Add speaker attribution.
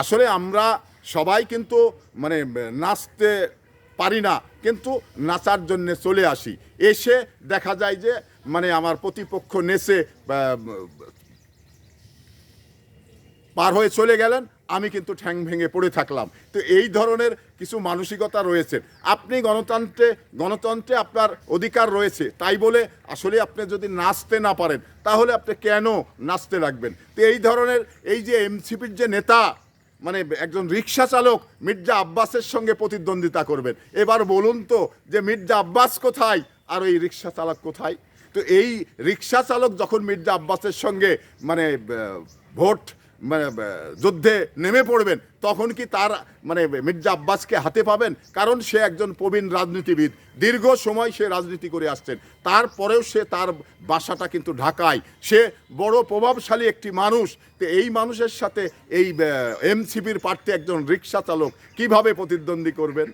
Speaker 1: আসলে আমরা সবাই কিন্তু মানে নাচতে পারি না, কিন্তু নাচার জন্য চলে আসি, এসে দেখা যায় যে মানে আমার প্রতিপক্ষ নেচে পার হয়ে চলে গেলেন, আমি কিন্তু ঠ্যাং ভেঙে পড়ে থাকলাম। তো এই ধরনের কিছু মানসিকতা রয়েছে। আপনি গণতন্ত্রে আপনার অধিকার রয়েছে, তাই বলে আসলে আপনি যদি নাচতে না পারেন তাহলে আপনি কেন নাচতে লাগবেন? তো এই ধরনের এই যে এনসিপির যে নেতা, মানে একজন রিক্সা চালক মির্জা আব্বাসের সঙ্গে প্রতিদ্বন্দ্বিতা করবেন, এবার বলুন তো যে মির্জা আব্বাস কোথায় আর ওই রিক্সা চালক কোথায়? তো এই রিক্সা চালক যখন মির্জা আব্বাসের সঙ্গে মানে ভোট মানে যুদ্ধে নেমে পড়বেন, তখন কি তার মানে মির্জা আব্বাসকে হাতে পাবেন? কারণ সে একজন প্রবীণ রাজনীতিবিদ, দীর্ঘ সময় সে রাজনীতি করে আসছেন, তারপরেও সে তার বাসাটা কিন্তু ঢাকায়, সে বড় প্রভাবশালী একটি মানুষ। তো এই মানুষের সাথে এই এনসিপির প্রার্থী একজন রিক্সা চালক কিভাবে প্রতিদ্বন্দ্বী করবেন?